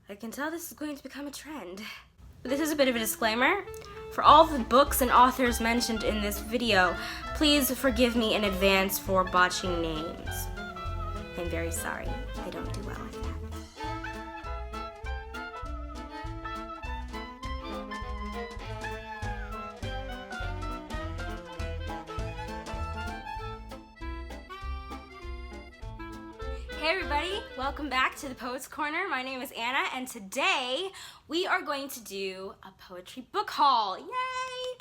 I can tell this is going to become a trend. This is a bit of a disclaimer. For all the books and authors mentioned in this video, please forgive me in advance for botching names. I'm very sorry. I don't do well at that. Hey everybody, welcome back to the Poets Corner. My name is Anna, and today we are going to do a poetry book haul. Yay!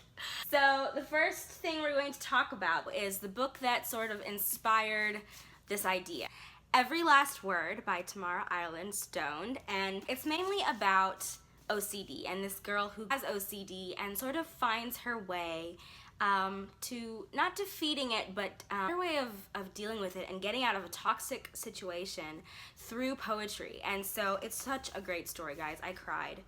So the first thing we're going to talk about is the book that sort of inspired this idea. Every Last Word by Tamara Ireland Stoned, and it's mainly about OCD and this girl who has OCD and sort of finds her way to not defeating it, but her way of dealing with it and getting out of a toxic situation through poetry. And so it's such a great story, guys. I cried,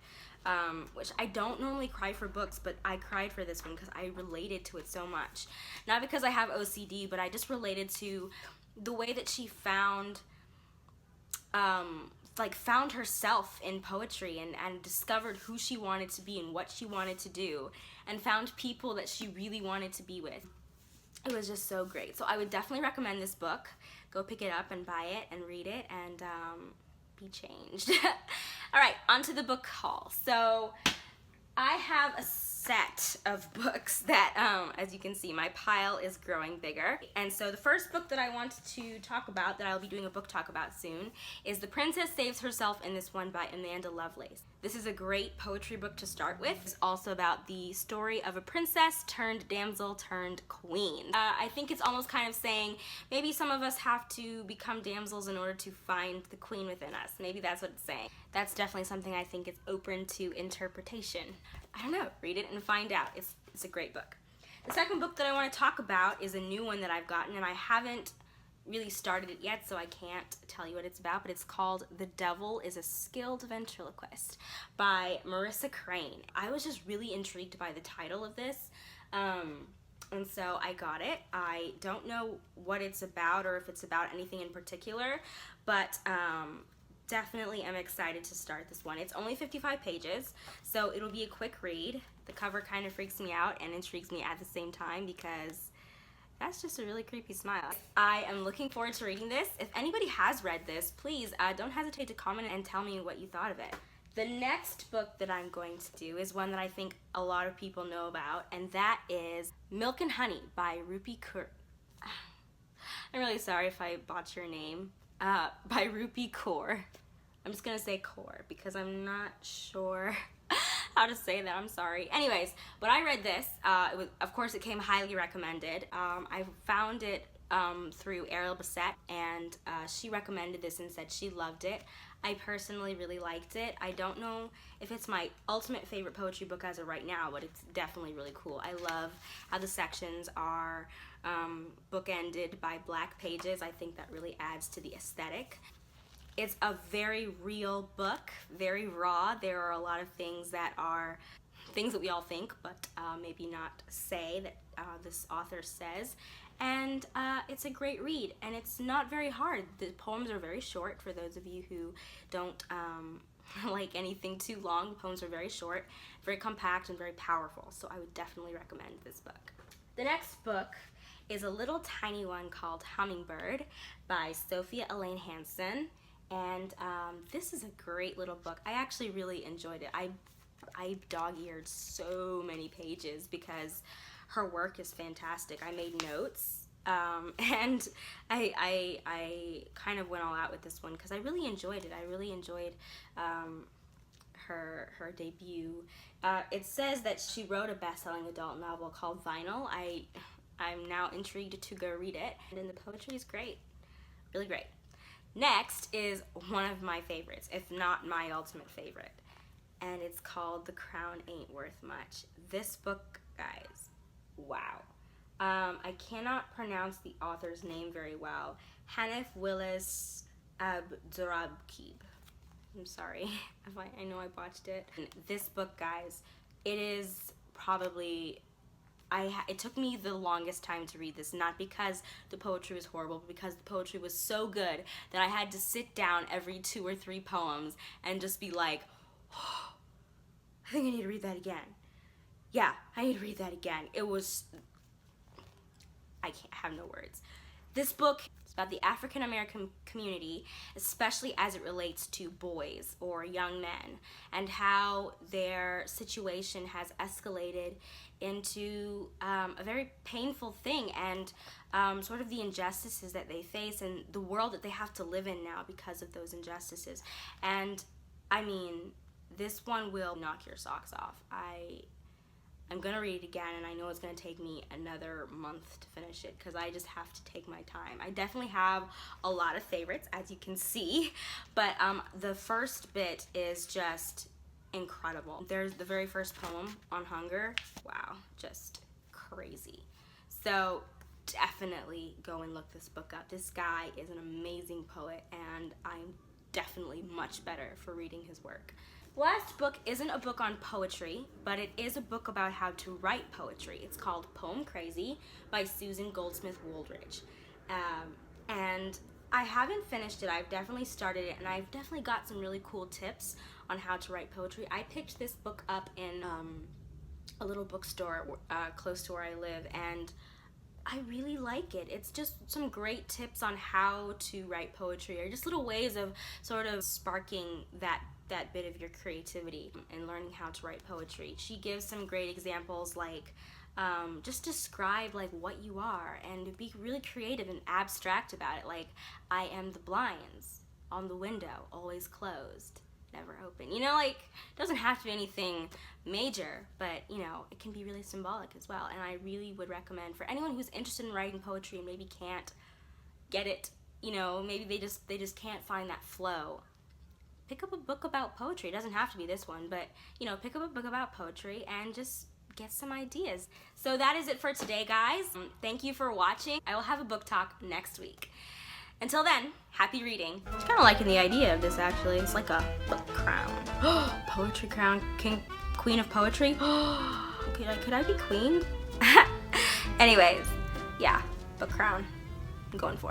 which I don't normally cry for books, but I cried for this one because I related to it so much. Not because I have OCD, but I just related to the way that she found herself in poetry and discovered who she wanted to be and what she wanted to do and found people that she really wanted to be with. It was just so great. So I would definitely recommend this book. Go pick it up and buy it and read it and be changed. All right, on to the book haul. So I have a set of books that, as you can see, my pile is growing bigger. And so the first book that I want to talk about, that I'll be doing a book talk about soon, is The Princess Saves Herself in This One by Amanda Lovelace. This is a great poetry book to start with. It's also about the story of a princess turned damsel turned queen. I think it's almost kind of saying maybe some of us have to become damsels in order to find the queen within us. Maybe that's what it's saying. That's definitely something I think is open to interpretation. I don't know, read it and find out. It's a great book. The second book that I want to talk about is a new one that I've gotten, and I haven't really started it yet, so I can't tell you what it's about, but it's called The Devil is a Skilled Ventriloquist by Marissa Crane. I was just really intrigued by the title of this, and so I got it. I don't know what it's about or if it's about anything in particular, but definitely am excited to start this one. It's only 55 pages, so it'll be a quick read. The cover kind of freaks me out and intrigues me at the same time because that's just a really creepy smile. I am looking forward to reading this. If anybody has read this, please don't hesitate to comment and tell me what you thought of it. The next book that I'm going to do is one that I think a lot of people know about, and that is Milk and Honey by Rupi Kaur. I'm really sorry if I botch your name. By Rupi Kaur. I'm just gonna say Kaur because I'm not sure how to say that. I'm sorry. Anyways, when I read this, of course it came highly recommended. I found it through Ariel Bassett, and she recommended this and said she loved it. I personally really liked it. I don't know if it's my ultimate favorite poetry book as of right now, but it's definitely really cool. I love how the sections are bookended by black pages. I think that really adds to the aesthetic. It's a very real book, very raw. There are a lot of things that are things that we all think, but maybe not say that this author says. And it's a great read, and it's not very hard. The poems are very short for those of you who don't like anything too long. The poems are very short, very compact, and very powerful, so I would definitely recommend this book. The next book is a little tiny one called Hummingbird by Sophia Elaine Hansen, and this is a great little book. I actually really enjoyed it. I dog-eared so many pages because her work is fantastic. I made notes, and I kind of went all out with this one because I really enjoyed it. I really enjoyed her debut. It says that she wrote a best-selling adult novel called Vinyl. I'm now intrigued to go read it, and the poetry is great, really great. Next is one of my favorites, if not my ultimate favorite, and it's called The Crown Ain't Worth Much. This book, guys, wow. I cannot pronounce the author's name very well. Hanif Willis Abdurrabkeeb. I'm sorry if I know I botched it. And this book, guys, it is probably it took me the longest time to read this, not because the poetry was horrible, but because the poetry was so good that I had to sit down every 2 or 3 poems and just be like, oh, I think I need to read that again. Yeah, I need to read that again. It was, I can't have no words. This book is about the African American community, especially as it relates to boys or young men, and how their situation has escalated into a very painful thing, and sort of the injustices that they face and the world that they have to live in now because of those injustices. And I mean, this one will knock your socks off. I'm gonna read it again, and I know it's gonna take me another month to finish it because I just have to take my time. I definitely have a lot of favorites, as you can see, but the first bit is just incredible. There's the very first poem on hunger. Wow, just crazy. So definitely go and look this book up. This guy is an amazing poet, and I'm definitely much better for reading his work. Last book isn't a book on poetry, but it is a book about how to write poetry. It's called Poem Crazy by Susan Goldsmith Woolridge. And I haven't finished it. I've definitely started it, and I've definitely got some really cool tips on how to write poetry. I picked this book up in a little bookstore close to where I live, and I really like it. It's just some great tips on how to write poetry, or just little ways of sort of sparking that bit of your creativity and learning how to write poetry. She gives some great examples, like just describe like what you are and be really creative and abstract about it. Like, I am the blinds on the window, always closed, never open. You know, like, it doesn't have to be anything major, but you know, it can be really symbolic as well. And I really would recommend for anyone who's interested in writing poetry and maybe can't get it, you know, maybe they just can't find that flow. Pick up a book about poetry. It doesn't have to be this one, but you know, pick up a book about poetry and just get some ideas. So that is it for today, guys. Thank you for watching. I will have a book talk next week. Until then, happy reading. I'm kind of liking the idea of this, actually. It's like a book crown. Poetry crown, queen of poetry. Could I be queen? Anyways, yeah, book crown. I'm going for it.